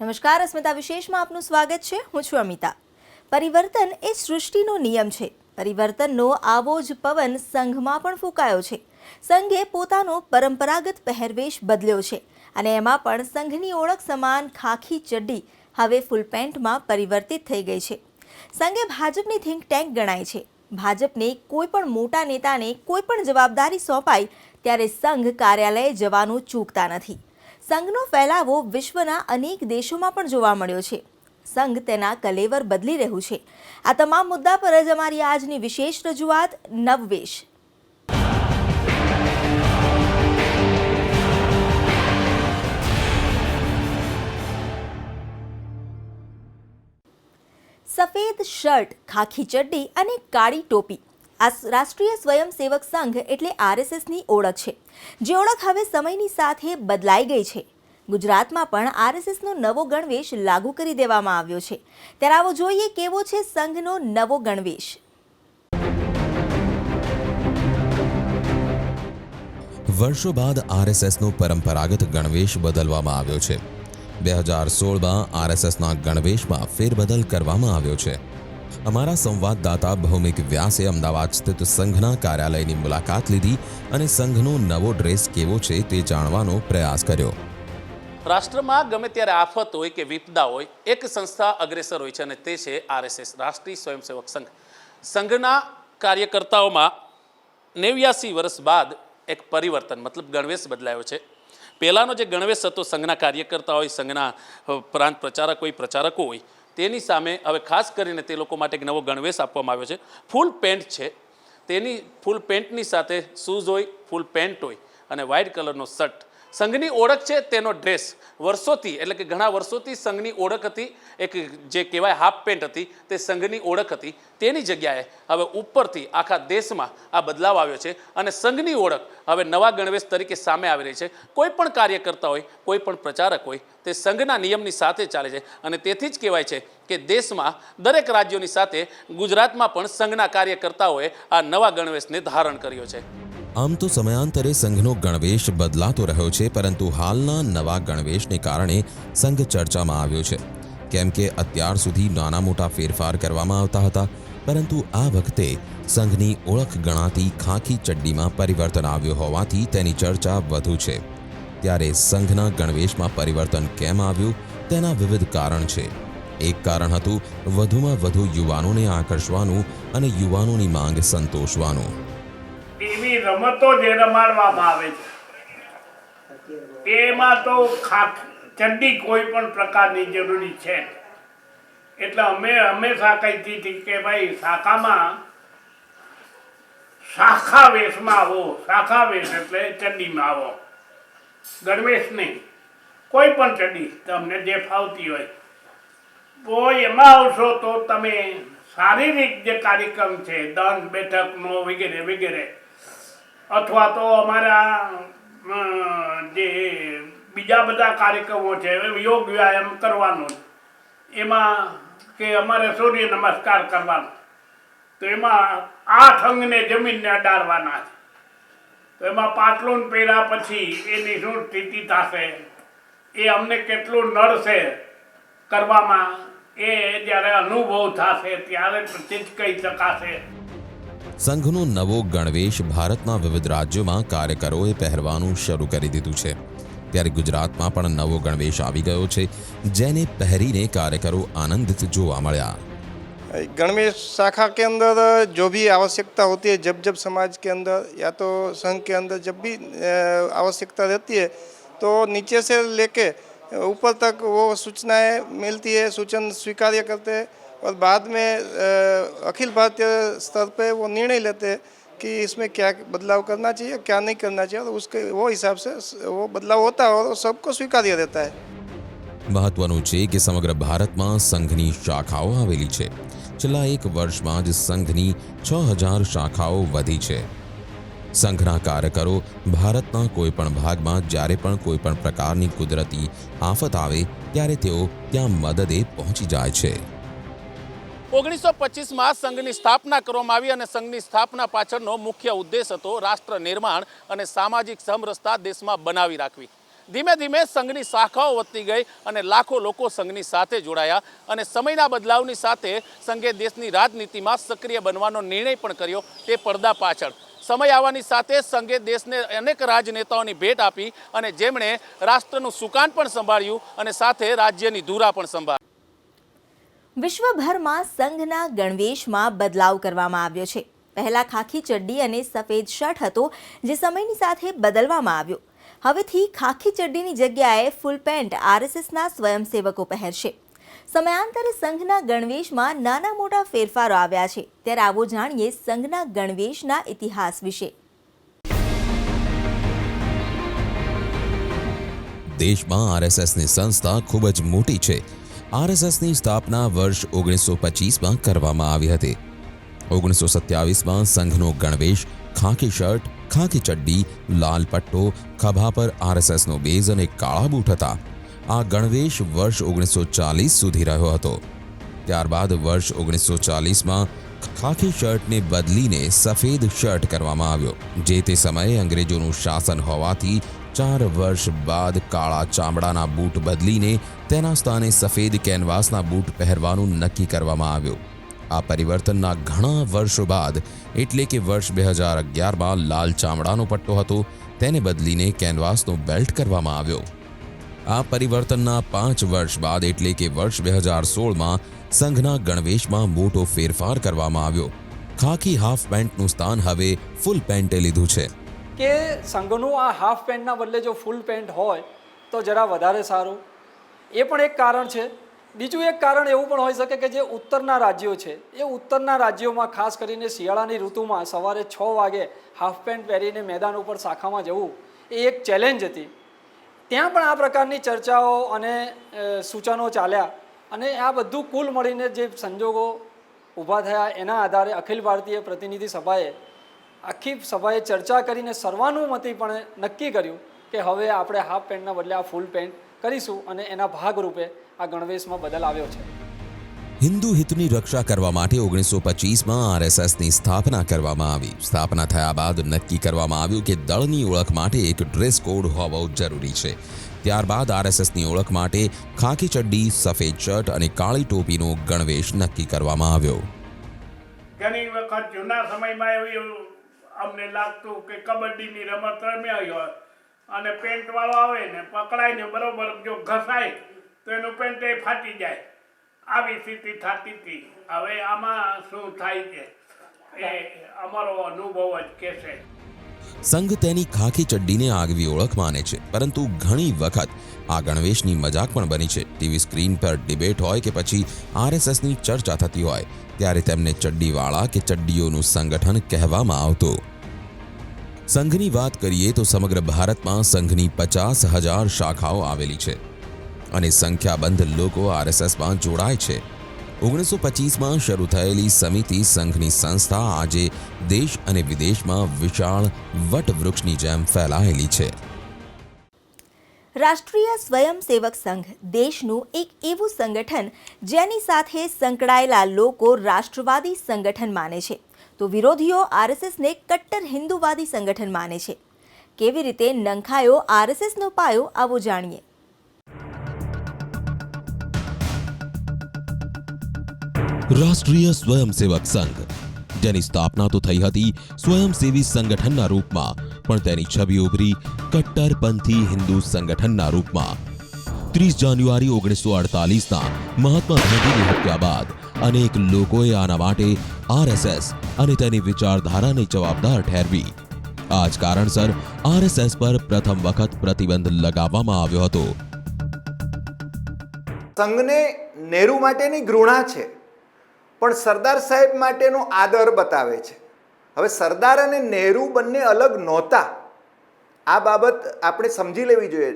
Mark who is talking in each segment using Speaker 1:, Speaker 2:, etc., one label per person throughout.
Speaker 1: નમસ્કાર, અસ્મિતા વિશેષમાં આપનું સ્વાગત છે. હું છું અમિતા. પરિવર્તન એ સૃષ્ટિનો નિયમ છે. પરિવર્તનનો આવો જ પવન સંઘમાં પણ ફૂંકાયો છે. સંઘે પોતાનો પરંપરાગત પહેરવેશ બદલ્યો છે અને એમાં પણ સંઘની ઓળખ સમાન ખાખી ચડ્ડી હવે ફૂલ પેન્ટમાં પરિવર્તિત થઈ ગઈ છે. સંઘે ભાજપની થિંક ટેન્ક ગણાય છે. ભાજપને કોઈ પણ મોટા નેતાને કોઈ પણ જવાબદારી સોંપાય ત્યારે સંઘ કાર્યાલયે જવાનું ચૂકતા નથી. સંઘનો ફેલાવો વિશ્વના અનેક દેશોમાં પણ જોવા મળ્યો છે. સંઘ તેના કલેવર બદલી રહ્યું છે. આ તમામ મુદ્દા પર જ અમારી આજની વિશેષ રજૂઆત નવવેશ. સફેદ શર્ટ, ખાખી ચડ્ડી અને કાળી ટોપી આ રાષ્ટ્રીય સ્વયંસેવક સંઘ એટલે આરએસએસની ઓળખ છે, જે ઓળખ હવે સમયની સાથે બદલાઈ ગઈ છે. ગુજરાતમાં પણ આરએસએસનો નવો ગણવેશ લાગુ કરી દેવામાં આવ્યો છે. ત્યારે આવો જોઈએ કેવો છે સંઘનો નવો ગણવેશ.
Speaker 2: વર્ષો બાદ આરએસએસનો પરંપરાગત ગણવેશ બદલવામાં આવ્યો છે. 2016માં આરએસએસના ગણવેશમાં ફેરબદલ કરવામાં આવ્યો છે. અમારા સંવાદદાતા ભૌમિક વ્યાસે અમદાવાદ સ્થિત સંઘના કાર્યાલયની મુલાકાત લીધી અને સંઘનો નવો ડ્રેસ કેવો છે તે જાણવાનો પ્રયાસ કર્યો.
Speaker 3: રાષ્ટ્રમાં ગમે ત્યારે આફત હોય કે વિપદા હોય, એક સંસ્થા અગ્રેસર હોય છે અને તે છે આરએસએસ, રાષ્ટ્રીય સ્વયંસેવક સંઘ. સંઘના કાર્યકર્તાઓમાં 89 વર્ષ બાદ એક પરિવર્તન મતલબ ગણવેશ બદલાયો છે. પહેલાંનો જે ગણવેશ હતો સંઘના કાર્યકર્તા હોય, સંઘના પ્રાંત પ્રચારક હોય, પ્રચારકો હોય, તેની સામે હવે ખાસ કરીને તે લોકો માટે એક નવો ગણવેશ આપવામાં આવ્યો છે. ફૂલ પેન્ટ છે, તેની ફૂલ પેન્ટની સાથે શૂઝ હોય, ફૂલ પેન્ટ હોય અને વ્હાઇટ કલરનો શર્ટ. સંઘની ઓળખ છે તેનો ડ્રેસ. વર્ષોથી એટલે કે ઘણા વર્ષોથી સંઘની ઓળખ હતી, એક જે કહેવાય હાફ પેન્ટ હતી, તે સંઘની ઓળખ હતી. તેની જગ્યાએ હવે ઉપરથી આખા દેશમાં આ બદલાવ આવ્યો છે અને સંઘની ઓળખ હવે નવા ગણવેશ તરીકે સામે આવી રહી છે. કોઈ પણ કાર્યકર્તા હોય, કોઈ પણ પ્રચારક હોય, તે સંઘના નિયમની સાથે ચાલે છે અને તેથી જ કહેવાય છે કે દેશમાં દરેક રાજ્યોની સાથે ગુજરાતમાં પણ સંઘના કાર્યકર્તાઓએ આ નવા ગણવેશને ધારણ કર્યો છે.
Speaker 2: આમ તો સમયાંતરે સંઘનો ગણવેશ બદલાતો રહ્યો છે, પરંતુ હાલના નવા ગણવેશને કારણે સંઘ ચર્ચામાં આવ્યો છે. કેમ કે અત્યાર સુધી નાના મોટા ફેરફાર કરવામાં આવતા હતા, પરંતુ આ વખતે સંઘની ઓળખ ગણાતી ખાખી ચડ્ડીમાં પરિવર્તન આવ્યું હોવાથી તેની ચર્ચા વધુ છે. ત્યારે સંઘના ગણવેશમાં પરિવર્તન કેમ આવ્યું તેના વિવિધ કારણ છે. એક કારણ હતું વધુમાં વધુ યુવાનોને આકર્ષવાનું અને યુવાનોની માંગ સંતોષવાનું.
Speaker 4: એવી રમતો જે રમાડવામાં આવે છે એમાં તો ચડ્ડી કોઈ પણ પ્રકારની જરૂરી છે. એટલે અમે હંમેશા કહીતી હતી કે ભાઈ શાખામાં શાખા વેશમાં આવો. શાખા વેશ એટલે ચડ્ડીમાં આવો, ગણવેશ નહીં. કોઈ પણ ચડ્ડી તમને જે ફાવતી હોય તો એમાં આવશો તો તમે શારીરિક જે કાર્યક્રમ છે, દંડ બેઠકનો વગેરે વગેરે, અથવા તો અમારા જે બીજા બધા કાર્યક્રમો છે, યોગ વ્યાયામ કરવાનો, એમાં કે અમારે સૂર્ય નમસ્કાર કરવાનો, તો એમાં 8 અંગને જમીનને અડાડવાના છે. તો એમાં પાટલું પહેર્યા પછી એની શું સ્થિતિ થશે, એ અમને કેટલું નડશે કરવામાં, એ જ્યારે અનુભવ થશે ત્યારે પછી જ કહી શકાશે.
Speaker 2: સંઘનો નવો ગણવેશ ભારતના વિવિધ રાજ્યોમાં કાર્યકરોએ પહેરવાનું શરૂ કરી દીધું છે. ત્યારે ગુજરાતમાં પણ નવો ગણવેશ આવી ગયો છે, જેને પહેરીને કાર્યકરો આનંદિત જોવા મળ્યા.
Speaker 5: गणवेश शाखा के अंदर जो भी आवश्यकता होती है, जब जब समाज के अंदर या तो संघ के अंदर जब भी आवश्यकता रहती है, तो नीचे से लेके ऊपर तक वो सूचनाएं मिलती है, सूचन स्वीकार्य करते हैं और बाद में अखिल भारतीय स्तर पे वो निर्णय लेते हैं कि इसमें क्या बदलाव करना चाहिए, क्या नहीं करना चाहिए, और उसके वो हिसाब से वो बदलाव होता है और सबको स्वीकार्य रहता है.
Speaker 2: મહત્વનું છે કે સમગ્ર ભારતમાં સંઘની શાખાઓ આવેલી છે. છેલ્લા એક વર્ષમાં જ સંઘની 6000 શાખાઓ વધી છે. સંઘના કાર્યકરો ભારતના કોઈપણ ભાગમાં જ્યારે પણ કોઈપણ પ્રકારની કુદરતી આફત આવે ત્યારે તેઓ ત્યાં મદદે પહોંચી જાય છે.
Speaker 3: 1925માં સંઘની સ્થાપના કરવામાં આવી અને સંઘની સ્થાપના પાછળનો મુખ્ય ઉદ્દેશ હતો રાષ્ટ્ર નિર્માણ અને સામાજિક સમરસતા દેશમાં બનાવી રાખવી. ધીમે ધીમે સંઘની શાખાઓ વધતી ગઈ અને લાખો લોકો સંઘની સાથે જોડાયા અને સમયના બદલાવની સાથે સંઘે દેશની રાજનીતિમાં સક્રિય બનવાનો નિર્ણય પણ કર્યો, તે પડદા પાછળ. સમય આવવાની સાથે સંઘે દેશને અનેક રાજનેતાઓની ભેટ આપી અને જેમણે રાષ્ટ્રનું સુકાન પણ સંભાળ્યું અને સાથે રાજ્યની ધુરા પણ સંભાળી.
Speaker 1: વિશ્વભરમાં સંઘના ગણવેશમાં બદલાવ કરવામાં આવ્યો છે. પહેલા ખાખી ચડ્ડી અને સફેદ શર્ટ હતો, જે સમયની સાથે બદલવામાં આવ્યો. હવેથી ખાખી ચડ્ડીની જગ્યાએ ફૂલ પેન્ટ આરએસએસના સ્વયંસેવકો પહેરશે. સમયાંતરે સંઘના ગણવેશમાં નાના મોટા ફેરફારો આવ્યા છે. ત્યારે આવો જાણીએ સંઘના ગણવેશના ઇતિહાસ વિશે.
Speaker 2: દેશમાં આરએસએસની સંસ્થા ખૂબ જ મોટી છે. આરએસએસની સ્થાપના વર્ષ 1925માં કરવામાં આવી હતી. 1927માં સંઘનો ગણવેશ ખાખી શર્ટ, ખાખી ચડ્ડી, લાલ પટ્ટો, ખભા પર આરએસએસનો બેઝ અને કાળા બૂટ હતા. આ ગણવેશ વર્ષ 1940 સુધી રહ્યો હતો. ત્યારબાદ વર્ષ 1940માં ખાખી શર્ટને બદલીને સફેદ શર્ટ કરવામાં આવ્યો. જે તે સમયે અંગ્રેજોનું શાસન હોવાથી 4 વર્ષ બાદ કાળા ચામડાના બૂટ બદલીને તેના સ્થાને સફેદ કેનવાસના બૂટ પહેરવાનું નક્કી કરવામાં આવ્યું. આ પરિવર્તનના ઘણા વર્ષો બાદ એટલે કે વર્ષ 2011માં લાલ ચામડાનો પટ્ટો હતો, તેને બદલીને કેનવાસનો બેલ્ટ કરવામાં આવ્યો. આ પરિવર્તનના 5 વર્ષ બાદ એટલે કે વર્ષ 2016માં સંઘના ગણવેશમાં મોટો ફેરફાર કરવામાં આવ્યો. ખાખી હાફ પેન્ટનું સ્થાન હવે ફૂલ પેન્ટે લીધું છે.
Speaker 6: કે સંઘનું આ હાફ પેન્ટના બદલે જો ફૂલ પેન્ટ હોય તો જરા વધારે સારું, એ પણ એક કારણ છે. બીજું એક કારણ એવું પણ હોઈ શકે કે જે ઉત્તરના રાજ્યો છે, એ ઉત્તરના રાજ્યોમાં ખાસ કરીને શિયાળાની ઋતુમાં સવારે 6 વાગે હાફ પેન્ટ પહેરીને મેદાન ઉપર શાખામાં જવું એ એક ચેલેન્જ હતી. ત્યાં પણ આ પ્રકારની ચર્ચાઓ અને સૂચનો ચાલ્યા અને આ બધું કુલ મળીને જે સંજોગો ઊભા થયા એના આધારે અખિલ ભારતીય પ્રતિનિધિ સભાએ આખી સભાએ ચર્ચા કરીને સર્વાનુમતિપણે નક્કી કર્યું કે હવે આપણે હાફ પેન્ટના બદલે આ ફૂલ પેન્ટ કરીશું અને એના ભાગરૂપે આ ગણવેશમાં બદલ આવ્યો છે.
Speaker 2: હિન્દુ હિતની રક્ષા કરવા માટે 1925માં આરએસએસની સ્થાપના કરવામાં આવી. સ્થાપના થયા બાદ નક્કી કરવામાં આવ્યું કે દળની ઓળખ માટે એક ડ્રેસ કોડ હોવો જરૂરી છે. ત્યારબાદ આરએસએસની ઓળખ માટે ખાખી ચડ્ડી, સફેદ શર્ટ અને કાળી ટોપીનો ગણવેશ નક્કી કરવામાં આવ્યો.
Speaker 4: ઘણી વખત જૂના સમયમાં એવું અમને લાગતું કે કબડ્ડીની રમત રમ્યા હોય અને પેન્ટવાળો આવે ને પકડાઈને બરોબર જો ઘસાય તો એનું પેન્ટ ફાટી જાય, આવી સ્થિતિ થતી હતી. હવે આમાં શું થાય છે એ અમારો અનુભવ જ કે છે.
Speaker 2: સંઘ તેની ખાખી ચડ્ડીને આગવી ઓળખ માને છે, પરંતુ ઘણી વખત આ ગણવેશની મજાક પણ બની છે. ટીવી સ્ક્રીન પર ડિબેટ હોય કે પછી આરએસએસની ચર્ચા થતી હોય ત્યારે તેમને ચડ્ડીવાળા કે ચડ્ડીઓનું સંગઠન કહેવામાં આવતું. સંઘની વાત કરીએ તો સમગ્ર ભારતમાં સંઘની 50,000 શાખાઓ આવેલી છે અને સંખ્યાબંધ લોકો આરએસએસમાં જોડાય છે. 1925માં શરૂ થયેલી સમિતિ સંઘની સંસ્થા આજે દેશ અને વિદેશમાં વિશાળ વટવૃક્ષની જેમ ફેલાયેલી છે.
Speaker 1: રાષ્ટ્રીય સ્વયંસેવક સંઘ દેશનું એક એવું સંગઠન જેની સાથે સંકળાયેલા લોકો રાષ્ટ્રવાદી સંગઠન માને છે, તો વિરોધીઓ આરએસએસને કટ્ટર હિન્દુવાદી સંગઠન માને છે. કેવી રીતે નંખાયો આરએસએસનો પાયો, આવો જાણીએ.
Speaker 2: રાષ્ટ્રીય સ્વયંસેવક સંઘ, જેની સ્થાપના તો થઈ હતી સ્વયંસેવી સંગઠનના રૂપમાં, પણ તેની છબી ઉભરી કટ્ટરપંથી હિન્દુ સંગઠનના રૂપમાં. 30 જાન્યુઆરી 1948ના મહાત્મા ગાંધીની હત્યા બાદ અનેક લોકોએ આના માટે આરએસએસ અને તેની વિચારધારાને જવાબદાર ઠેરવી. આ જ કારણસર આરએસએસ પર પ્રથમ વખત પ્રતિબંધ લગાવવામાં આવ્યો હતો.
Speaker 7: સંઘને નહેરુ માટેની ઘૃણા છે, પણ સરદાર સાહેબ માટેનો આદર બતાવે છે. હવે સરદાર અને નહેરુ બંને અલગ નહોતા, આ બાબત આપણે સમજી લેવી જોઈએ.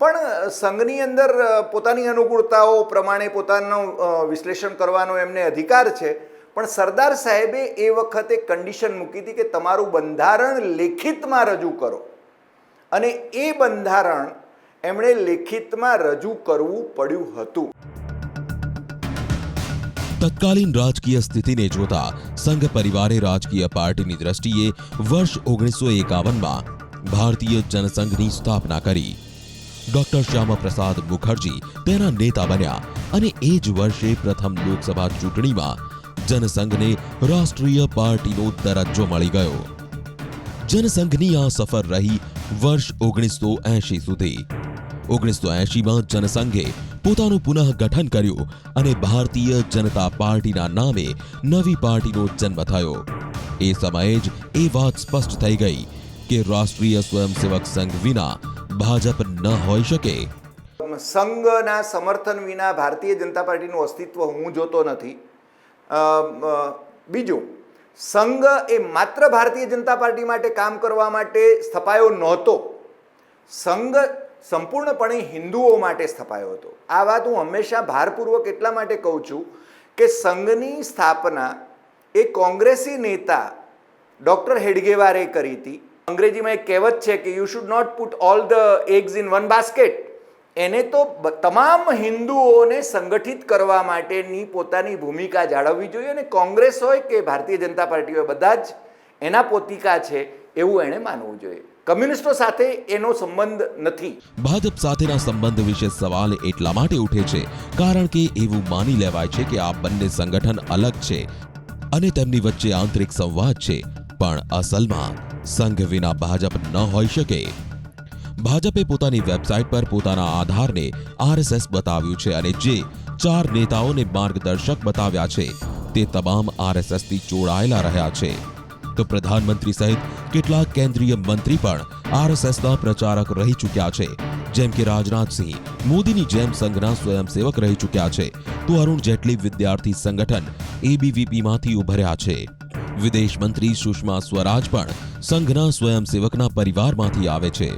Speaker 7: પણ સંઘની અંદર પોતાની અનુકૂળતાઓ પ્રમાણે પોતાનું વિશ્લેષણ કરવાનો એમને અધિકાર છે. પણ સરદાર સાહેબે એ વખતે કન્ડિશન મૂકી હતી કે તમારું બંધારણ લેખિતમાં રજૂ કરો, અને એ બંધારણ એમણે લેખિતમાં રજૂ કરવું પડ્યું હતું.
Speaker 2: તત્કાલીન રાજકીય સ્થિતિને જોતા સંઘ પરિવારે રાજકીય પાર્ટીની દ્રષ્ટિએ વર્ષ 1951માં ભારતીય જનસંઘની સ્થાપના કરી. ડોક્ટર શ્યામાપ્રસાદ મુખર્જી તેના નેતા બન્યા અને એ જ વર્ષે પ્રથમ લોકસભા ચૂંટણીમાં જનસંઘને રાષ્ટ્રીય પાર્ટીનો દરજ્જો મળી ગયો. જનસંઘની આ સફર રહી વર્ષ 1980 સુધી. 1980માં જનસંઘે પોતાનું પુનઃગઠન કર્યું અને ભારતીય જનતા પાર્ટીના નામે નવી પાર્ટીનો જન્મ થયો. એ સમયે જ એ વાત સ્પષ્ટ થઈ ગઈ કે રાષ્ટ્રીય સ્વયંસેવક સંઘ વિના ભાજપ ન હોઈ શકે.
Speaker 7: સંઘના સમર્થન વિના ભારતીય જનતા પાર્ટીનું અસ્તિત્વ હું જોતો નથી. બીજું, સંઘ એ માત્ર ભારતીય જનતા પાર્ટી માટે કામ કરવા માટે સ્થપાયો નહોતો. સંઘ સંપૂર્ણપણે હિન્દુઓ માટે સ્થપાયો હતો. આ વાત હું હંમેશા ભારપૂર્વક એટલા માટે કહું છું કે સંઘની સ્થાપના એ કોંગ્રેસી નેતા ડૉક્ટર હેડગેવારે કરી હતી. અંગ્રેજીમાં એક કહેવત છે કે you should not put all the eggs in one basket. એને તો તમામ હિન્દુઓને સંગઠિત કરવા માટેની પોતાની ભૂમિકા જાળવવી જોઈએ અને કોંગ્રેસ હોય કે ભારતીય જનતા પાર્ટી હોય બધા જ એના પોતિકા છે એવું એણે માનવું જોઈએ. કમ્યુનિસ્ટો સાથે એનો સંબંધ નથી.
Speaker 2: ભાજપ સાથેના સંબંધ વિશે સવાલ એટલા માટે ઉઠે છે કારણ કે એવું માની લેવાય છે કે આ બંને સંગઠન અલગ છે અને તેમની વચ્ચે આંતરિક સંવાદ છે, પણ અસલમાં સંઘ વિના ભાજપ ન હોઈ શકે. ભાજપે પોતાની વેબસાઇટ પર પોતાના આધારને આરએસએસ બતાવ્યું છે અને જે 4 નેતાઓને માર્ગદર્શક બતાવ્યા છે તે તમામ આરએસએસથી જોડાયેલા રહ્યા છે. તો પ્રધાનમંત્રી સહિત કેટલાક કેન્દ્રીય મંત્રી પણ આરએસએસના પ્રચારક રહી ચૂક્યા છે, જેમ કે રાજનાથસિંહ મોદીની જેમ સંઘના સ્વયંસેવક રહી ચૂક્યા છે. તો અરુણ જેટલી વિદ્યાર્થી સંગઠન એબીવીપીમાંથી ઉભર્યા છે. વિદેશ મંત્રી સુષ્મા સ્વરાજ પણ સંઘના સ્વયંસેવકના પરિવારમાંથી આવે છે.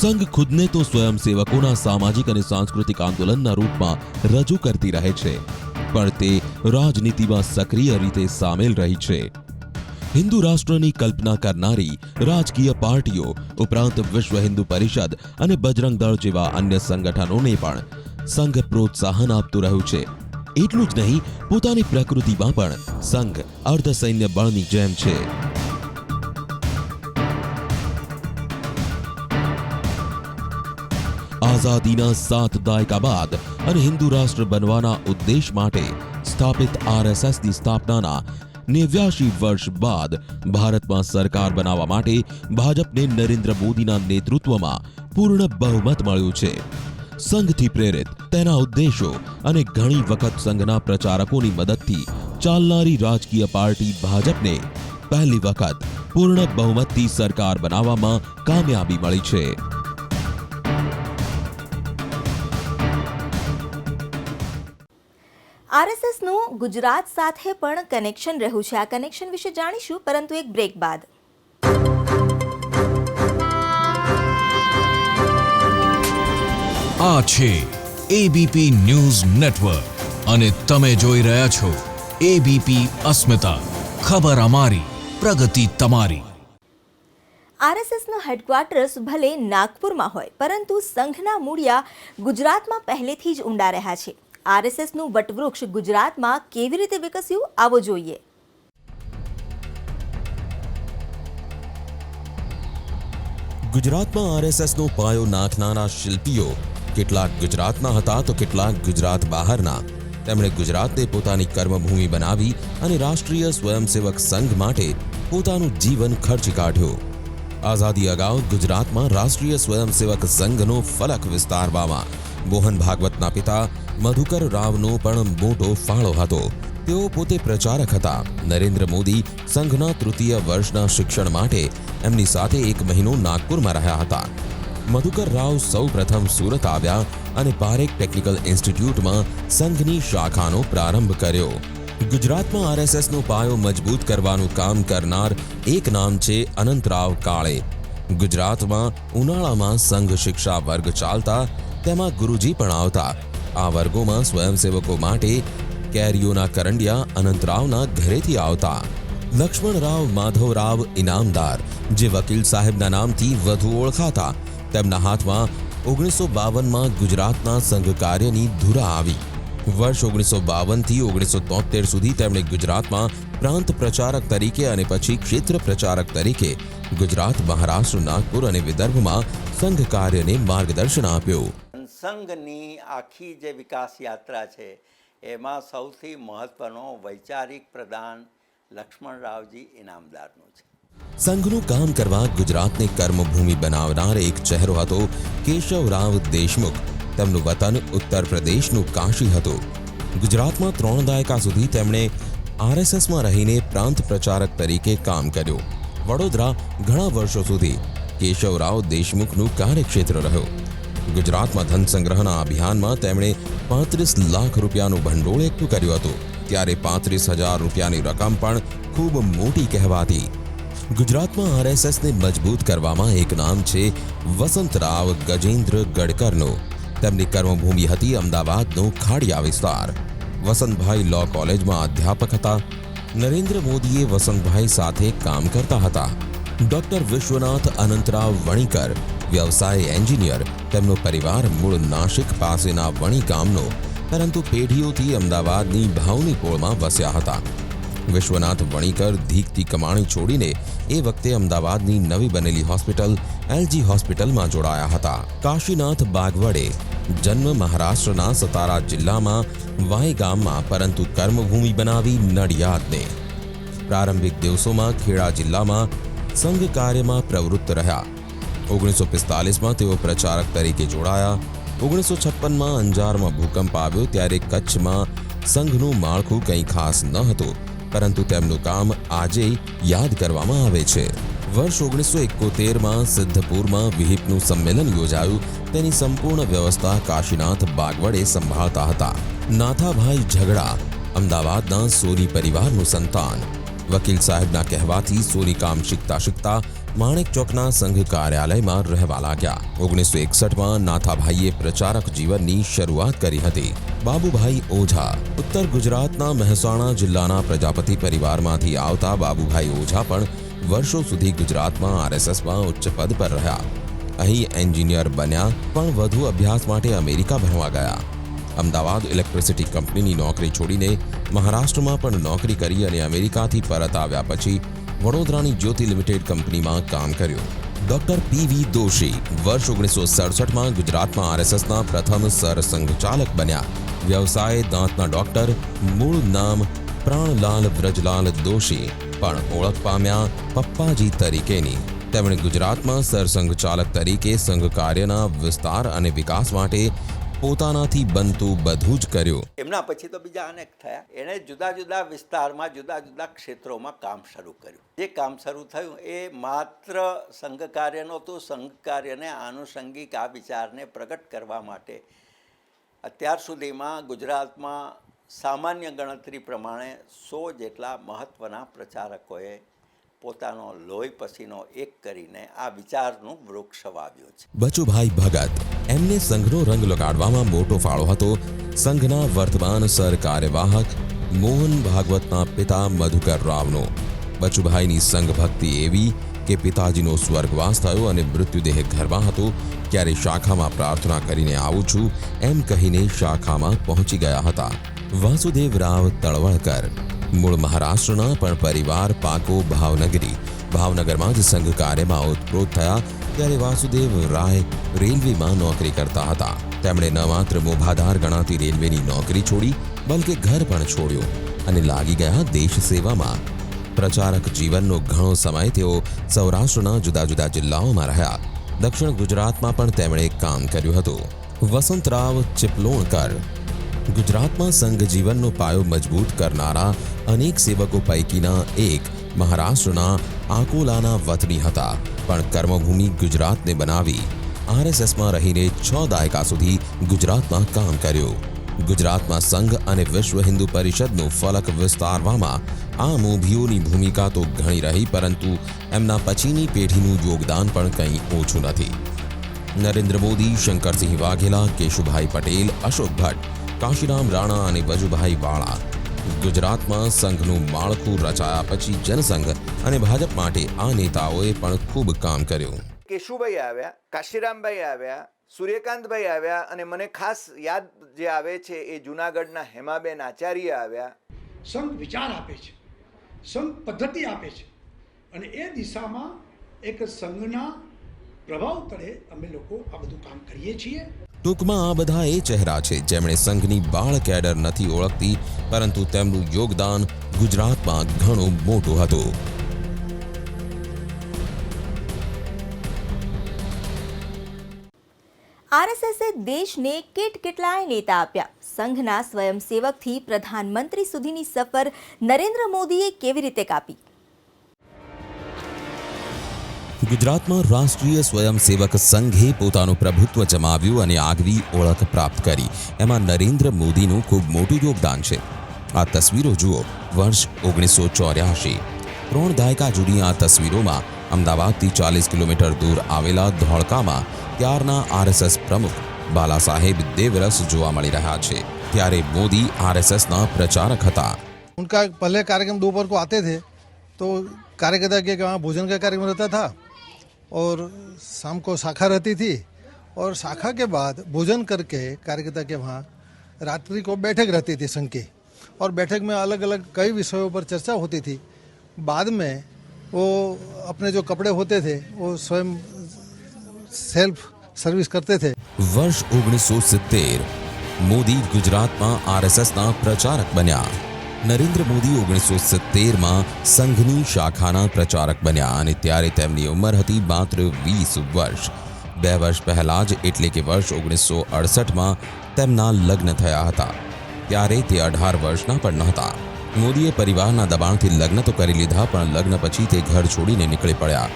Speaker 2: સંઘ ખુદને તો સ્વયંસેવકોના સામાજિક અને સાંસ્કૃતિક આંદોલનના રૂપમાં રજૂ કરતી રહે છે, પણ તે રાજનીતિમાં સક્રિય રીતે સામેલ રહી છે. હિન્દુ રાષ્ટ્રની કલ્પના કરનારી રાજકીય પાર્ટીઓ ઉપરાંત વિશ્વ હિન્દુ પરિષદ અને બજરંગ દળ જેવા અન્ય સંગઠનોને પણ સંઘ પ્રોત્સાહન આપતું રહ્યું છે. એટલું જ નહીં, પોતાની પ્રકૃતિમાં પણ સંઘ અર્ધસૈન્ય બળની જેમ છે. આઝાદીના 7 દાયકા બાદ અને હિન્દુ રાષ્ટ્ર બનવાના ઉદ્દેશ માટે સ્થાપિત આરએસએસની સ્થાપનાના 89 વર્ષ બાદ ભારતમાં સરકાર બનાવવા માટે ભાજપને નરેન્દ્ર મોદીના નેતૃત્વમાં પૂર્ણ બહુમત મળ્યું છે. સંઘથી પ્રેરિત તેના ઉદ્દેશો અને ઘણી વખત સંઘના પ્રચારકોની મદદથી ચાલનારી રાજકીય પાર્ટી ભાજપને પહેલી વખત પૂર્ણ બહુમતથી સરકાર બનાવવામાં કામયાબી મળી છે.
Speaker 1: આરએસએસનું ગુજરાત સાથે પણ કનેક્શન રહ્યું છે. આ કનેક્શન વિશે જાણીશું, પરંતુ એક બ્રેક બાદ.
Speaker 8: આ છે એબીપી ન્યૂઝ નેટવર્ક અને તમે જોઈ રહ્યા છો એબીપી અસ્મિતા. ખબર અમારી, પ્રગતિ તમારી.
Speaker 1: આરએસએસના હેડક્વાર્ટર્સ ભલે નાગપુરમાં હોય, પરંતુ સંઘના મૂળિયા ગુજરાતમાં પહેલેથી જ ઊંડા રહ્યા છે. આરએસએસનું વટવૃક્ષ ગુજરાતમાં કેવી રીતે વિકસ્યું, આવો જોઈએ.
Speaker 2: ગુજરાતમાં આરએસએસનો પાયો નાખનારા શિલ્પીઓ કેટલાક ગુજરાતના હતા તો કેટલાક ગુજરાત બહારના. તેમણે ગુજરાતને પોતાની કર્મભૂમિ બનાવી અને રાષ્ટ્રીય સ્વયંસેવક સંઘ માટે પોતાનું જીવન ખર્ચી કાઢ્યું. આઝાદી અગાઉ ગુજરાતમાં રાષ્ટ્રીય સ્વયંસેવક સંઘનો ફલક વિસ્તારવામાં મોહન ભાગવતના પિતા મધુકર રાવનો પણ મોટો ફાળો હતો. તેઓ પોતે પ્રચારક હતા. નરેન્દ્ર મોદી સંઘના 3ય વર્ષના શિક્ષણ માટે એમની સાથે 1 મહિનો નાગપુરમાં રહ્યા હતા. મધુકર રાવ સૌ પ્રથમ સુરત આવ્યા અને પારેખ ટેકનિકલ ઇન્સ્ટિટ્યૂટમાં સંઘની શાખાનો પ્રારંભ કર્યો. ગુજરાતમાં આરએસએસનો પાયો મજબૂત કરવાનું કામ કરનાર એક નામ છે અનંતરાવ કાળે. ગુજરાતમાં ઉનાળામાં સંઘ શિક્ષા વર્ગ ચાલતા, તેમાં ગુરુજી પણ આવતા. આ વર્ગોમાં સ્વયંસેવકો માટે કેરીઓના કરંડિયા અનંતરાવના ઘરેથી આવતા. લક્ષ્મણરાવ માધવરાવ ઇનામદાર, જે વકીલ સાહેબના નામથી વધુ ઓળખાતા, તેમના હાથમાં 1952માં ગુજરાતના સંઘ કાર્યની ધુરા આવી. વર્ષ 1952થી 1973 સુધી તેમણે ગુજરાતમાં પ્રાંત પ્રચારક તરીકે અને પછી ક્ષેત્ર પ્રચારક તરીકે ગુજરાત, મહારાષ્ટ્ર, નાગપુર અને વિદર્ભમાં સંઘ કાર્યને માર્ગદર્શન આપ્યું.
Speaker 9: સંઘની આખી જે વિકાસ યાત્રા છે એમાં સૌથી મહત્વનો વૈચારિક પ્રદાન લક્ષ્મણરાવજી ઇનામદારનું છે.
Speaker 2: સંઘનું કામ કરવા ગુજરાતને કર્મભૂમિ બનાવનાર એક ચહેરો હતો કેશવરાવ દેશમુખ. તેમનું વતન ઉત્તર પ્રદેશનું કાશી હતું. ગુજરાતમાં 3 દાયકા સુધી તેમણે આરએસએસમાં રહીને પ્રાંત પ્રચારક તરીકે કામ કર્યું. વડોદરા ઘણા વર્ષો સુધી કેશવરાવ દેશમુખનું કાર્યક્ષેત્ર રહ્યું. ગુજરાતમાં ધન સંગ્રહના અભિયાનમાં તેમણે 35 લાખ રૂપિયાનું ભંડોળ એકઠું કર્યું હતું. ત્યારે 35,000 રૂપિયાની રકમ પણ ખૂબ મોટી કહેવાતી. ગુજરાતમાં આરએસએસને મજબૂત કરવામાં એક નામ છે વસંતરાવ ગજેન્દ્ર ગડકરનું. તેમની કર્મભૂમિ હતી અમદાવાદનો ખાડિયા વિસ્તાર. વસંતભાઈ લો કોલેજમાં અધ્યાપક હતા. નરેન્દ્ર મોદીએ વસંતભાઈ સાથે કામ કરતા હતા. ડોક્ટર વિશ્વનાથ અનંતરાવ વણીકર વ્યવસાય એન્જિનિયર. તેમનો પરિવાર મૂળ નાશિક પાસેના વણી ગામનો, પરંતુ પેઢીઓથી અમદાવાદની ભાવનીપોળમાં વસ્યા હતા. વિશ્વનાથ વણીકર ધીકતી કમાણી છોડીને એ વખતે અમદાવાદની નવી બનેલી હોસ્પિટલ એલજી હોસ્પિટલમાં જોડાયા હતા. કાશીનાથ બાગવડે જન્મ મહારાષ્ટ્રના સતારા જિલ્લામાં વાય ગામમાં, પરંતુ કર્મભૂમિ બનાવી નડિયાદને. પ્રારંભિક દિવસોમાં ખેડા જિલ્લામાં સંઘ કાર્યમાં પ્રવૃત્ત રહ્યા. 1945માં તેઓ પ્રચારક તરીકે જોડાયા. 1956માં અંજારમાં ભૂકંપ આવ્યો ત્યારે કચ્છમાં સંઘનું માળખું કંઈ ખાસ ન હતું, પરંતુ તેમનું કામ આજે યાદ કરવામાં આવે છે. વર્ષ 1971માં સિદ્ધપુરમાં વિહિપનું સંમેલન યોજાયું. તેની સંપૂર્ણ વ્યવસ્થા કાશીનાથ બાગવડે સંભાળતા હતા. નાથાભાઈ ઝઘડા અમદાવાદના સોની પરિવારનું સંતાન. વકીલ સાહેબના કહેવાથી સોની કામ શીખતા શીખતા માણેક ચોકના સંઘ કાર્યાલયમાં રહેવા લાગ્યા. 1961માં નાથાભાઈએ પ્રચારક જીવનની શરૂઆત કરી હતી. બાબુભાઈ ઓઝા ઉત્તર ગુજરાતના મહેસાણા જિલ્લાના પ્રજાપતિ પરિવારમાંથી આવતા બાબુભાઈ ઓઝા પણ વર્ષો સુધી ગુજરાતમાં આરએસએસમાં ઉચ્ચ પદ પર રહ્યા. અહીં એન્જિનિયર બન્યા, પણ વધુ અભ્યાસ માટે અમેરિકા ભણવા ગયા. અમદાવાદ ઇલેક્ટ્રિસિટી કંપનીની નોકરી છોડીને મહારાષ્ટ્રમાં પણ નોકરી કરી અને અમેરિકાથી પરત આવ્યા પછી વડોદરાની જ્યોતિ લિમિટેડ કંપનીમાં કામ કર્યું. ડોક્ટર પીવી દોશી વર્ષ 1967માં ગુજરાતમાં આરએસએસના પ્રથમ સરસંઘચાલક બન્યા. વ્યવસાય દાંતના ડોક્ટર. મૂળ નામ પ્રાણલાલ વ્રજલાલ દોશી, પણ ઓળખ પામ્યા પપ્પાજી તરીકેની. તેમણે ગુજરાતમાં સરસંઘચાલક તરીકે સંઘ કાર્યના વિસ્તાર અને વિકાસ માટે પોતાનાથી બનતું બધું જ કર્યું.
Speaker 9: એમના પછી તો બીજા અનેક થયા. એણે જુદા જુદા વિસ્તારમાં જુદા જુદા ક્ષેત્રોમાં કામ શરૂ કર્યું. જે કામ શરૂ થયું એ માત્ર સંઘ કાર્ય નહોતું. સંઘ કાર્યને આનુષંગિક આ વિચારને પ્રગટ કરવા માટે અત્યાર સુધીમાં ગુજરાતમાં સામાન્ય ગણતરી પ્રમાણે 100 જેટલા મહત્ત્વના પ્રચારકોએ પોતાનો લોહી પસીનો એક કરીને આ વિચારનું વૃક્ષ વાવ્યું છે.
Speaker 2: બચુભાઈ ભગત એમને સંઘનો રંગ લગાડવામાં મોટો ફાળો હતો. સંઘના વર્તમાન સરકાર્યવાહક મોહન ભાગવતના પિતા મધુકર રાવનો. બચુભાઈની સંઘ ભક્તિ એવી કે પિતાજીનો સ્વર્ગવાસ થયો અને મૃત્યુદેહ ઘરમાં હતો ત્યારે શાખામાં પ્રાર્થના કરીને આવું છું એમ કહીને શાખામાં પહોંચી ગયા હતા. વાસુદેવ રાવ તળવળકર મૂળ મહારાષ્ટ્રના, પણ પરિવાર પાકો ભાવનગરી. ભાવનગરમાં જ સંઘ કાર્યમાં ઓતપ્રોત થયા ત્યારે વાસુદેવ રાય રેલવેમાં નોકરી કરતા હતા. તેમણે ન માત્ર મોભાદાર ગણાતી રેલવેની નોકરી છોડી, બલકે ઘર પણ છોડ્યું અને લાગી ગયા દેશ સેવામાં. પ્રચારક જીવનનો ઘણો સમય તેઓ સૌરાષ્ટ્રના જુદા જુદા જિલ્લાઓમાં રહ્યા. દક્ષિણ ગુજરાતમાં પણ તેમણે કામ કર્યું હતું. વસંતરાવ ચિપલોણકર ગુજરાતમાં સંઘ જીવનનો પાયો મજબૂત કરનારા અનેક સેવકો પૈકીના એક મહારાષ્ટ્રના આકોલાના વતની હતા, પણ કર્મભૂમિ ગુજરાતને બનાવી આરએસએસમાં રહીને 6 દાયકા સુધી ગુજરાતમાં કામ કર્યું. ગુજરાતમાં સંઘ અને વિશ્વ હિન્દુ પરિષદનું ફલક વિસ્તારવામાં આ મોભીઓની ભૂમિકા તો ઘણી રહી, પરંતુ એમના પછીની પેઢીનું યોગદાન પણ કંઈ ઓછું નથી. નરેન્દ્ર મોદી, શંકરસિંહ વાઘેલા, કેશુભાઈ પટેલ, અશોક ભટ્ટ, કાશીરામ રાણા અને વજુભાઈ વાળા. ગુજરાતમાં સંઘનું માળખું રચાયા પછી જનસંઘ અને ભાજપ માટે આ નેતાઓએ પણ ખૂબ કામ કર્યું.
Speaker 7: કેશુભાઈ આવ્યા, કાશીરામભાઈ આવ્યા, સૂર્યકાંતભાઈ આવ્યા અને મને ખાસ યાદ જે આવે છે એ જૂનાગઢના હેમાબેન આચાર્ય આવ્યા.
Speaker 10: સંઘ વિચાર આપે છે, સંઘ પદ્ધતિ આપે છે અને એ દિશામાં એક સંઘના પ્રભાવ તળે અમે લોકો આ બધું કામ કરીએ છીએ.
Speaker 2: ટૂંકમાં આ બધા એ ચહેરા છે જેમણે સંઘની બાળ કેડર નથી ઓળખતી, પરંતુ તેમનું યોગદાન ગુજરાતમાં ઘણું મોટું હતું.
Speaker 1: આરએસએસે દેશને કેટલાય નેતા આપ્યા. સંઘના સ્વયંસેવકથી પ્રધાનમંત્રી સુધીની સફર નરેન્દ્ર મોદીએ કેવી રીતે કાપી?
Speaker 2: ગુજરાતમાં રાષ્ટ્રીય સ્વયંસેવક સંઘે પોતાનું પ્રભુત્વ જમાવ્યું અને આગવી ઓળખ પ્રાપ્ત કરી. એમાં નરેન્દ્ર મોદીનું ખૂબ મોટું યોગદાન છે. આ તસવીરો જુઓ. વર્ષ 1984. 3 દાયકા જૂની આ તસવીરોમાં અમદાવાદથી 40 કિલોમીટર દૂર આવેલા ધોળકામાં ત્યારના આરએસએસ પ્રમુખ બાલા સાહેબ દેવરસ જોવા મળી રહ્યા છે. ત્યારે મોદી આરએસએસના પ્રચારક હતા.
Speaker 11: उनका पहले कार्यक्रम दोपहर को आते थे तो कार्यकर्ता के वहाँ भोजन का कार्यक्रम रहता था और शाम को शाखा रहती थी और शाखा के बाद भोजन करके कार्यकर्ता के वहाँ रात्रि को बैठक रहती थी संघ की और बैठक में अलग अलग कई विषयों पर चर्चा होती थी. बाद में वो अपने जो कपड़े होते थे वो स्वयं सेल्फ सर्विस करते थे.
Speaker 2: વર્ષ 1970 મોદી ગુજરાતમાં આરએસએસના પ્રચારક બન્યા. નરેન્દ્ર મોદી 1970માં સંઘની શાખાના પ્રચારક બન્યા અને ત્યારે તેમની ઉંમર હતી માત્ર 20 વર્ષ. 2 વર્ષ પહેલા જ એટલે કે વર્ષ 1968માં તેમના લગ્ન થયા હતા. ત્યારે તે 18 વર્ષના પણ નહોતા. મોદીએ પરિવારના દબાણથી લગ્ન તો કરી લીધા, પણ લગ્ન પછી તે ઘર છોડીને નીકળી પડ્યા.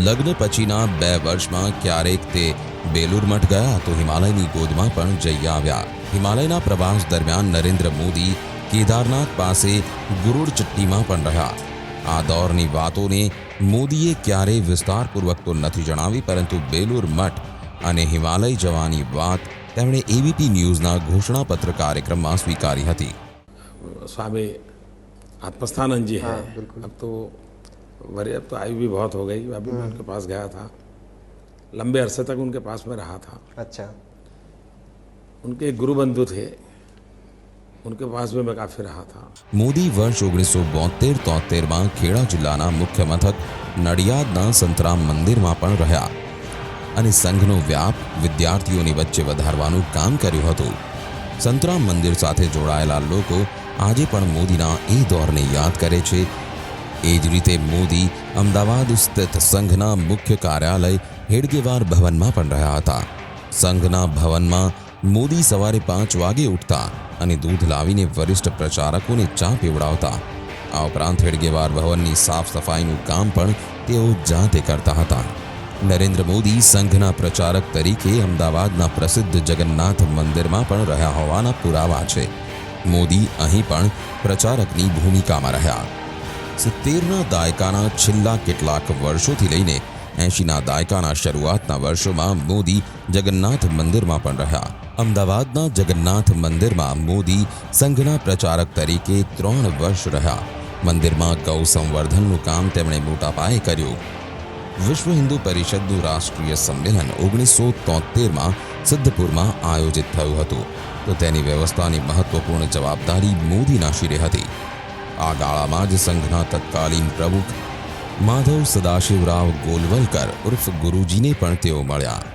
Speaker 2: લગ્ન પછીના 2 વર્ષમાં ક્યારેક તે બેલુર મઠ ગયા તો હિમાલયની ગોદમાં પણ જઈ આવ્યા. હિમાલયના પ્રવાસ દરમિયાન નરેન્દ્ર મોદી કેદારનાથ પાસે ગુરુડ ચટ્ટીમાં પણ રહ્યા. આ દોરની વાતોને મોદીએ ક્યારેય વિસ્તારપૂર્વક તો નથી જણાવી, પરંતુ બેલુર મઠ અને હિમાલય જવાની વાત તેમણે એબીપી ન્યૂઝના ઘોષણાપત્ર કાર્યક્રમમાં સ્વીકારી હતી.
Speaker 12: स्वामी आत्मस्थानंद जी हैं. अब तो आयु भी बहुत हो गई. अभी मैं उनके पास गया था, लंबे अरसे तक उनके पास में रहा था.
Speaker 7: अच्छा.
Speaker 12: उनके एक गुरु बंधु थे, उनके पास में मैं काफ़ी रहा था.
Speaker 2: મોદી વર્ષ 1972-73માં ખેડા જિલ્લાના મુખ્ય મથક નડિયાદના સંતરામ મંદિરમાં પણ રહ્યા અને સંઘનો વ્યાપ વિદ્યાર્થીઓની વચ્ચે વધારવાનું કામ કર્યું હતું. સંતરામ મંદિર સાથે જોડાયેલા લોકો આજે પણ મોદીના એ દોરને યાદ કરે છે. એ જ રીતે મોદી અમદાવાદ સ્થિત સંઘના મુખ્ય કાર્યાલય હેડગેવાર ભવનમાં પણ રહ્યા હતા. સંઘના ભવનમાં મોદી સવારે 5 વાગે ઉઠતા અને દૂધ લાવીને વરિષ્ઠ પ્રચારકોને ચા પીવડાવતા. આ ઉપરાંત હેડગેવાર ભવનની સાફ સફાઈનું કામ પણ તેઓ જાતે કરતા હતા. નરેન્દ્ર મોદી સંઘના પ્રચારક તરીકે અમદાવાદના પ્રસિદ્ધ જગન્નાથ મંદિરમાં પણ રહ્યા હોવાના પુરાવા છે. મોદી અહીં પણ પ્રચારકની ભૂમિકામાં રહ્યા. 70ના દાયકાના છેલ્લા કેટલાક વર્ષોથી લઈને 80ના દાયકાના શરૂઆતના વર્ષોમાં મોદી જગન્નાથ મંદિરમાં પણ રહ્યા. અમદાવાદના જગન્નાથ મંદિરમાં મોદી સંઘના પ્રચારક તરીકે 3 વર્ષ રહ્યા. મંદિરમાં ગૌ સંવર્ધનનું કામ તેમણે મોટા પાયે કર્યું. વિશ્વ હિન્દુ પરિષદનું રાષ્ટ્રીય સંમેલન 1973માં સિદ્ધપુરમાં આયોજિત થયું હતું, તો તેની વ્યવસ્થાની મહત્વપૂર્ણ જવાબદારી મોદીના શિરે હતી. આ ગાળામાં જ સંઘના તત્કાલીન પ્રમુખ માધવ સદાશિવરાવ ગોલવલકર ઉર્ફ ગુરુજીને પણ તેઓ મળ્યા.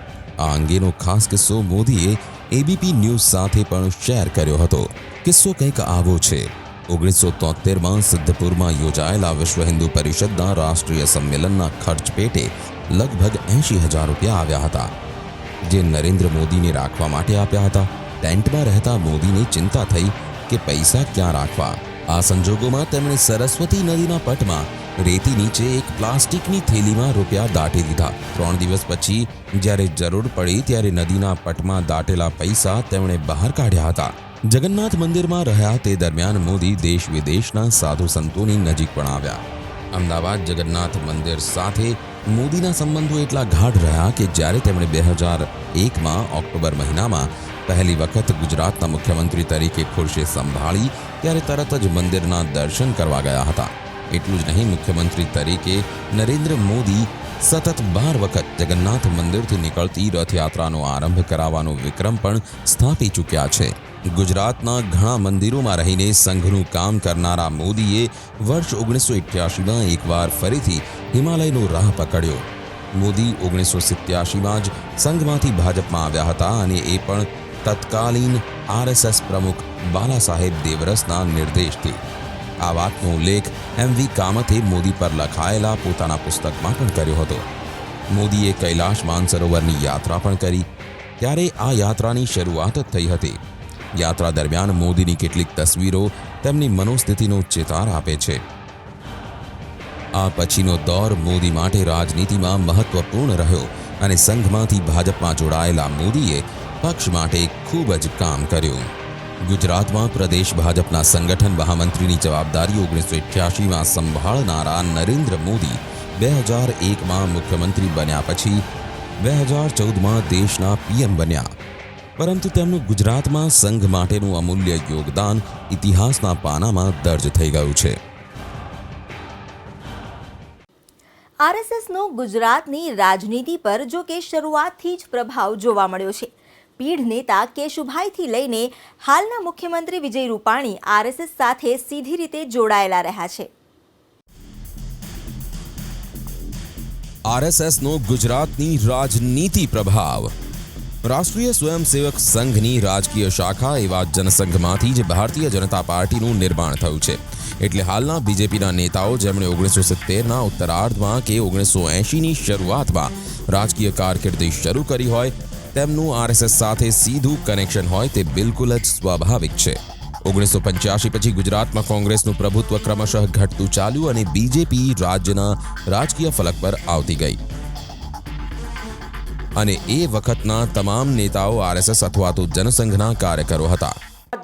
Speaker 2: આ અંગેનો ખાસ કિસ્સો મોદીએ એબીપી ન્યૂઝ સાથે પણ શેર કર્યો હતો. કિસ્સો કંઈક આવો છે. 1973માં સિદ્ધપુરમાં યોજાયેલા વિશ્વ હિન્દુ પરિષદના રાષ્ટ્રીય સંમેલનના ખર્ચ પેટે લગભગ 80,000 રૂપિયા આવ્યા હતા, જે નરેન્દ્ર મોદીને રાખવા માટે આપ્યા હતા. ટેન્ટમાં રહેતા મોદીને ચિંતા થઈ કે પૈસા ક્યાં રાખવા. આ સંજોગોમાં તેમણે સરસ્વતી નદીના પટમાં રેતી નીચે એક પ્લાસ્ટિકની થેલીમાં રૂપિયા દાટી દીધા. 3 દિવસ પછી જ્યારે જરૂર પડી ત્યારે નદીના પટમાં દાટેલા પૈસા તેમણે બહાર કાઢ્યા હતા. જગન્નાથ મંદિરમાં રહ્યા તે દરમિયાન મોદી દેશ વિદેશના સાધુ સંતોની નજીક પણ આવ્યા. અમદાવાદ જગન્નાથ મંદિર સાથે મોદીના સંબંધો એટલા ગાઢ રહ્યા કે જ્યારે તેમણે 2001માં ઓક્ટોબર મહિનામાં પહેલી વખત ગુજરાતના મુખ્યમંત્રી તરીકે ખુરશી સંભાળી ત્યારે તરત જ મંદિરના દર્શન કરવા ગયા હતા. એટલું જ નહીં, મુખ્યમંત્રી તરીકે નરેન્દ્ર મોદી સતત 12 વખત જગન્નાથ મંદિરથી નીકળતી રથયાત્રાનો આરંભ કરાવવાનો વિક્રમ પણ સ્થાપી ચૂક્યા છે. ગુજરાતના ઘણા મંદિરોમાં રહીને સંઘનું કામ કરનારા મોદીએ વર્ષ 1988માં એકવાર ફરીથી હિમાલયનો રાહ પકડ્યો. મોદી 1987માં જ સંઘમાંથી ભાજપમાં આવ્યા હતા અને એ પણ તત્કાલીન RSS પ્રમુખ બાલાસાહેબ દેવરસના નિર્દેશથી. આ વાતનો ઉલ્લેખ MV કામતે મોદી પર લખાયેલા પોતાના પુસ્તકમાં પણ કર્યો હતો. મોદીએ કૈલાશ માનસરોવરની યાત્રા પણ કરી. ત્યારે આ યાત્રાની શરૂઆત જ થઈ હતી. યાત્રા દરમિયાન મોદીની કેટલીક તસવીરો તેમની મનોસ્થિતિનો ચિતાર આપે છે. આ પછીનો દોર મોદી માટે રાજનીતિમાં મહત્વપૂર્ણ રહ્યો અને સંઘમાંથી ભાજપમાં જોડાયેલા મોદીએ પક્ષ માટે ખૂબ જ કામ કર્યું. ગુજરાતમાં પ્રદેશ ભાજપના સંગઠન મહામંત્રીની જવાબદારી 1988માં સંભાળનારા નરેન્દ્ર મોદી 2001માં મુખ્યમંત્રી બન્યા પછી 2014માં દેશના PM બન્યા. પરંતુ તેમનું ગુજરાતમાં સંઘ માટેનું અમૂલ્ય યોગદાન ઇતિહાસના પાનામાં દર્જ થઈ ગયું છે.
Speaker 1: RSSનો ગુજરાતની રાજનીતિ પર જો કે શરૂઆતથી જ પ્રભાવ જોવા મળ્યો છે. પીઢ નેતા કેશુભાઈથી લઈને હાલના મુખ્યમંત્રી વિજય રૂપાણી RSS સાથે સીધી રીતે જોડાયેલા રહ્યા છે.
Speaker 2: RSSનો ગુજરાતની રાજનીતિ પ્રભાવ. રાષ્ટ્રીય સ્વયંસેવક સંઘની રાજકીય શાખા એવા જનસંઘમાંથી જ ભારતીય જનતા પાર્ટીનું નિર્માણ થયું છે. એટલે હાલના બીજેપીના નેતાઓ જેમણે 1970ના ઉત્તરાર્ધમાં કે 1980ની શરૂઆતમાં રાજકીય કારકિર્દી શરૂ કરી હોય તેમનું RSS સાથે સીધું કનેક્શન હોય તે બિલકુલ જ સ્વાભાવિક છે. 1985 પછી ગુજરાતમાં કોંગ્રેસનું પ્રભુત્વ ક્રમશઃ ઘટતું ચાલ્યું અને બીજેપી રાજ્યના રાજકીય ફલક પર આવતી ગઈ. અને એ વખતના તમામ નેતાઓ RSS અથવા તો જનસંઘના કાર્યકરો હતા.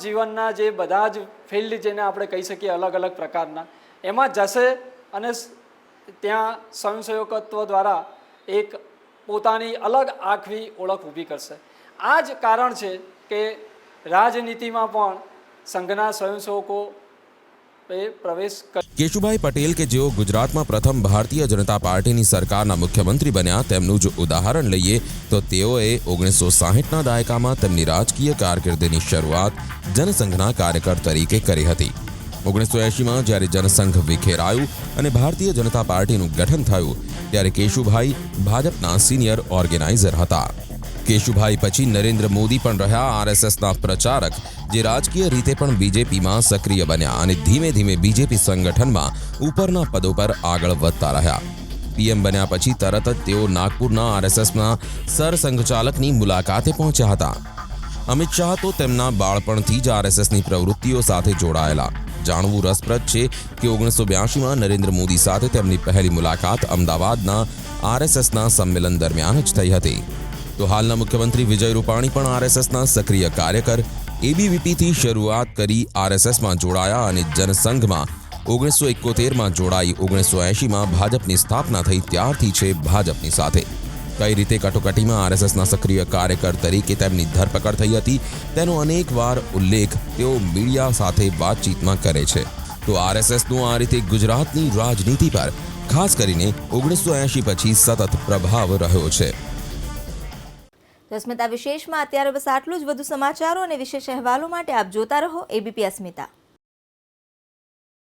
Speaker 6: જીવનના જે બધા જ ફિલ્ડ જેને આપણે કહી શકીએ અલગ અલગ પ્રકારના એમાં જશે અને ત્યાં સ્વયંસેવકત્વ દ્વારા એક પોતાની અલગ આગવી ઓળખ ઊભી કરશે. આ જ કારણ છે કે રાજનીતિમાં પણ સંઘના સ્વયંસેવકો પ્રવેશ
Speaker 2: કેશુભાઈ પટેલ કે જેઓ ગુજરાતમાં પ્રથમ ભારતીય જનતા પાર્ટીની સરકારના મુખ્યમંત્રી બન્યા તેમનું જ ઉદાહરણ લઈએ તો તેઓએ 1960ના દાયકામાં તેમની રાજકીય કારકિર્દીની શરૂઆત જનસંઘના કાર્યકર તરીકે કરી હતી. 1980માં જ્યારે જનસંઘ વિખેરાયું અને ભારતીય જનતા પાર્ટીનું ગઠન થયું ત્યારે કેશુભાઈ ભાજપના સિનિયર ઓર્ગેનાઇઝર હતા. કેશુભાઈ પછી નરેન્દ્ર મોદી પણ રહ્યા RSSના પ્રચારક જે રાજકીય રીતે પણ બીજેપીમાં સક્રિય બન્યા અને ધીમે ધીમે બીજેપી સંગઠનમાં ઉપરના પદો પર આગળ વધતા રહ્યા. PM બન્યા પછી તરત જ તેઓ નાગપુરના RSSના સરસંઘચાલકની મુલાકાતે પહોંચ્યા હતા. અમિત શાહ તો તેમના બાળપણથી જ RSSની પ્રવૃત્તિઓ સાથે જોડાયેલા. જાણવું રસપ્રદ છે કે 1982માં નરેન્દ્ર મોદી સાથે તેમની પહેલી મુલાકાત અમદાવાદના RSSના સંમેલન દરમિયાન જ થઈ હતી. તો હાલના મુખ્યમંત્રી વિજય રૂપાણી પણ RSSના સક્રિય કાર્યકર ABVPથી શરૂઆત કરી RSSમાં જોડાયા અને જનસંઘમાં 1971માં જોડાઈ 1980માં ભાજપની સ્થાપના થઈ ત્યારથી છે ભાજપની સાથે. કઈ રીતે કટોકટીમાં RSSના સક્રિય કાર્યકર તરીકે તેમની ધરપકડ થઈ હતી તેનો અનેકવાર ઉલ્લેખ તેઓ મીડિયા સાથે વાતચીતમાં કરે છે. તો RSSનો આ રીતે ગુજરાતની રાજનીતિ પર ખાસ કરીને 1980 પછી સતત પ્રભાવ રહ્યો છે.
Speaker 1: અસ્મિતા વિશેષમાં અત્યારે બસ આટલું જ. વધુ સમાચારો અને વિશેષ અહેવાલો માટે આપ જોતા રહો ABP અસ્મિતા.